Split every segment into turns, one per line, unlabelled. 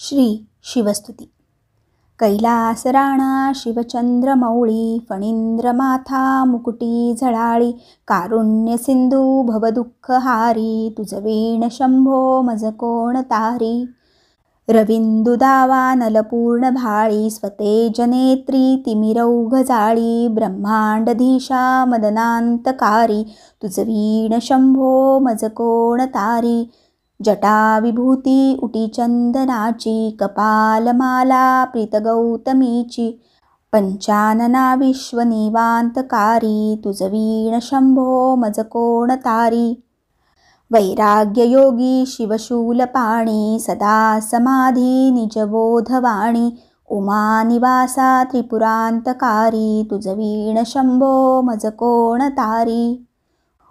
श्री शिवस्तुती. कैलासराणा शिवचंद्रमौळी फणींद्रमाथा मुकुटी झळाळी कारुण्य सिंधू भवदुःखहारी तुझ वीण शंभो मज कोण तारी. रविंदुदावा नलपूर्ण भाळी स्वतेज नेत्री तिमिरौघ जाळी ब्रह्मांडधीशा मदनांतकारी तुझ वीण शंभो मज कोण तारी. जटा विभूती उटी चंदनाची कपालमाला प्रीत गौतमीची पंचानना विश्वनिवांतकारी तुझ वीण शंभो मज कोण तारी. वैराग्ययोगी शिवशूलपाणी सदा समाधी निजबोधवाणी उमानिवासा त्रिपुरांतकारी तुझ वीण शंभो मज कोण तारी.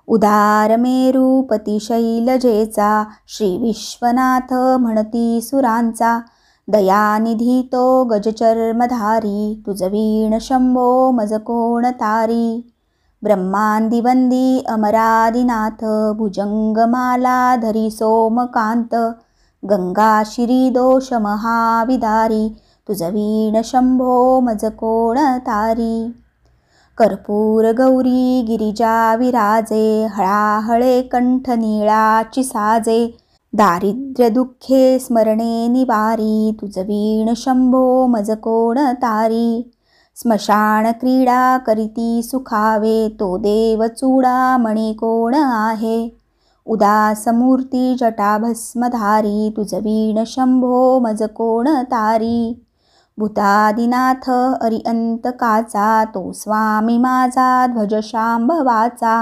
उदार मेरुपती शैलजेचा श्री विश्वनाथ म्हणती सुरांचा दयानिधी तो गजचर्मधारी तुझ वीण शंभो मज कोण तारी. ब्रह्मांदिवंदी अमरादिनाथ भुजंगमाला धरी सोमकांत गंगा शिरी दोष महाविदारी तुझ वीण शंभो मज कोण तारी. कर्पूर गौरी गिरिजा विराजे हळाहळे कंठ नीळाची साजे दारिद्र्य दुःखे स्मरणे निवारी तुझ वीण शंभो मज कोण तारी. स्मशान क्रीडा करीती सुखावे तो देव चूडा मणी कोण आहे उदास मूर्ती जटा भस्मधारी तुझ वीण शंभो मज कोण तारी. भूतादिनाथ अरिअंतकाचा तो स्वामी माझा ध्वज शांभवाचा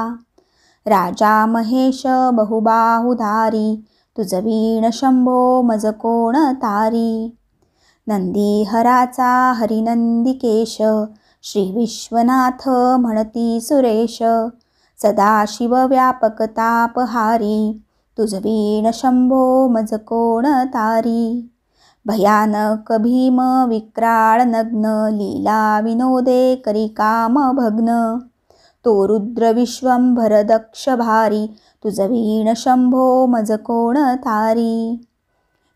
राजा महेश बहुबाहुधारी तुझ वीण शंभो मज कोण तारी. नंदीहराचा हरिनंदिकेश श्री विश्वनाथ म्हणती सुरेश सदाशिव व्यापक तापहारी तुझ वीण शंभो मज कोण तारी. भयानक भीम विक्राळ नग्न लीला विनोदे करी काम भग्न तो रुद्र विश्वंभर दक्ष भारी तुझ वीण शंभो मज कोण तारी.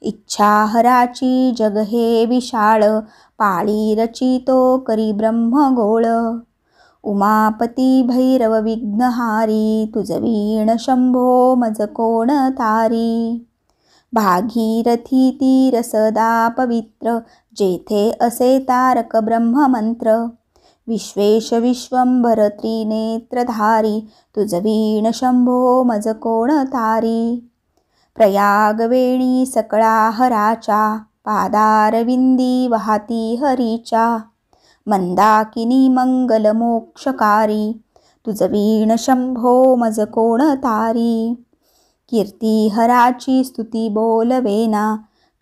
इच्छाहराची जग हे विशाळ पाळी रचितो करी ब्रह्मगोळ उमापती भैरव विघ्नहारी तुझ वीण शंभो मज कोण तारी. भागीरथी तीर सदा पवित्र जेथे असे तारक ब्रह्ममंत्र विश्वेश विश्वंभर त्रिनेत्रधारी तुझ वीण शंभो मज कोण तारी. प्रयागवेणी सकळा हराच्या पादारविंदी वाहती हरीच्या मंदाकिनी मंगल मोक्षकारी तुझ वीण शंभो मज कोण तारी. कीर्ती हराची स्तुती बोलवेना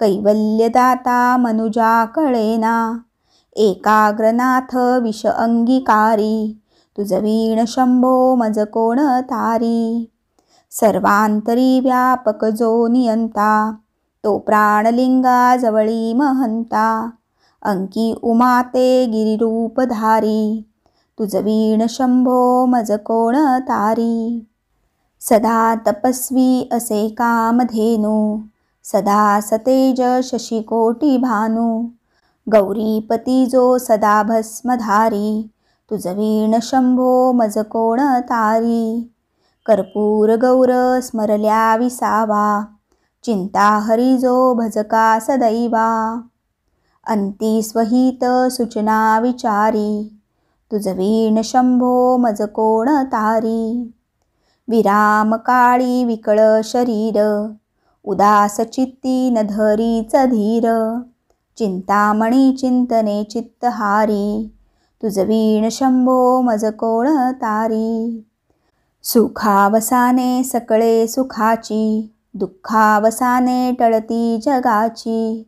कैवल्यदाता मनुजा कळेना एकाग्रनाथ विष अंगीकारी तुझ वीण शंभो मज कोण तारी. सर्वांतरी व्यापक जो नियंता तो प्राणलिंगा जवळी महंता अंकी उमाते गिरिरूपधारी तुझ वीण शंभो मज कोण तारी. सदा तपस्वी असे कामधेनू सदा सतेज शशिकोटी भानू गौरीपती जो सदा भस्मधारी तुझ वीण शंभो मज कोण तारी. कर्पूर गौर स्मरल्या विसावा चिंता हरी जो भजका सदैवा अंती स्वहित सूचना विचारी तुझ वीण शंभो मज कोण तारी. विराम काळी विकळ शरीर उदास चित्ती न धरीच धीर चिंतामणी चिंतने चित्तहारी तुझ वीण शंभो मज कोण तारी. सुखावसाने सकळे सुखाची दुःखावसाने टळती जगाची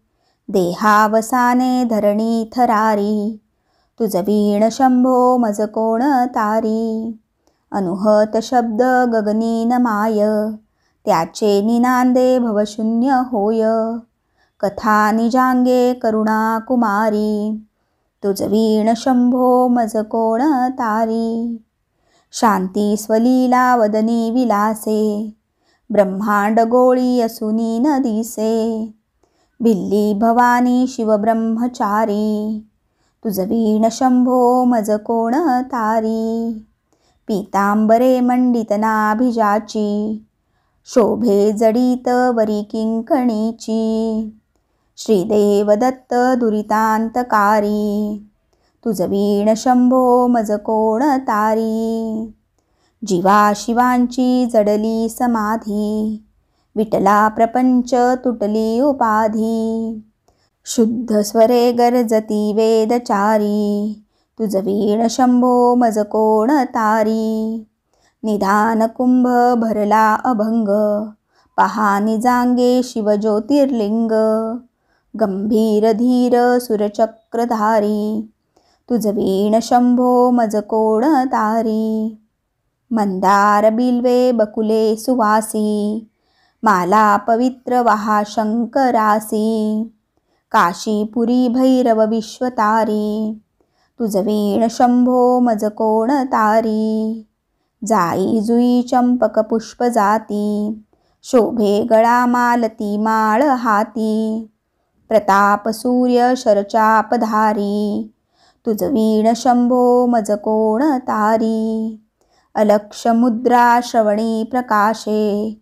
देहावसाने धरणी थरारी तुझ वीण शंभो मज कोण तारी. अनुहत शब्द गगनीन माय त्याचे निनांदे भवशून्य होय कथा निजांगे करुणा कुमारी तुझ वीण शंभो मज कोण तारी. शांती स्वलीला वदनी विलासे ब्रह्मांड गोळी असुनी न दिसे बिल्ली भवानी शिवब्रह्मचारी, तुझ वीण शंभो मज कोण तारी. पीतांबरे मंडित नाभिजाची, शोभे जडित वरी किंकणीची. श्रीदेव दत्त दुरितांतकारी, तुझ वीण शंभो मज कोण तारी. जीवा शिवांची जडली समाधी, विटला प्रपंच तुटली उपाधी. शुद्ध स्वरे गर्जती वेदचारी, तुझ वीण शंभो मज कोण तारी. निधान कुंभ भरला अभंग, पहा निजांगे शिव ज्योतिर्लिंग. गंभीर धीर सुरचक्रधारी, तुझ वीण शंभो मज कोण तारी. मंदार बिल्वे बकुले सुवासी, माला पवित्र वहा शंकरासी. काशीपुरी भैरव विश्वतारी, तुझ वीण शंभो मज कोण तारी. जाई जुई चंपक पुष्प जाती, शोभे गळा मालती माळ हाती. प्रताप सूर्य शरचापधारी, तुझ वीण शंभो मज कोण तारी. अलक्ष मुद्रा श्रवणी प्रकाशे,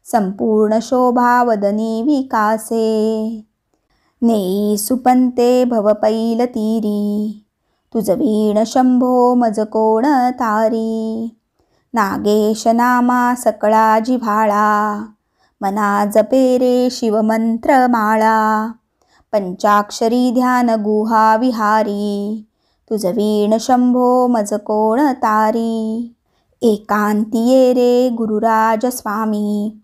संपूर्ण शोभा वदनी विकासे. नेई सुपंते भव पैल तीरी, तुझ वीण शंभो मज कोण तारी. नागेश नामा सकळा जिव्हाळा, मना जपे रे शिवमंत्र माळा. पंचाक्षरी ध्यान गुहा विहारी, तुझ वीण शंभो मज कोण तारी. एकांतिये रे गुरुराज स्वामी,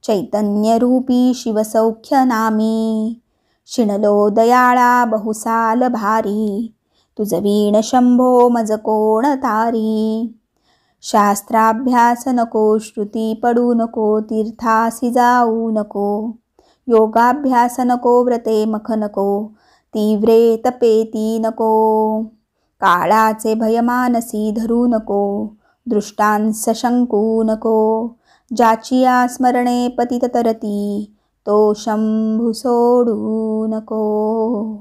चैतन्य रूपी शिवसौख्य नामी. शिणलो दयाळा बहुसाल भारी, तुझ वीण शंभो मज कोण तारी. शास्त्राभ्यास नको श्रुती पडू नको, तीर्थासी जाऊ नको. योगाभ्यास नको व्रते मख नको, तीव्रे तपेती नको. काळाचे भय मानसी धरू नको, दृष्टांस शंकू नको. ज्याचिया स्मरणे पतित तरती, तो शंभू सोडू नको.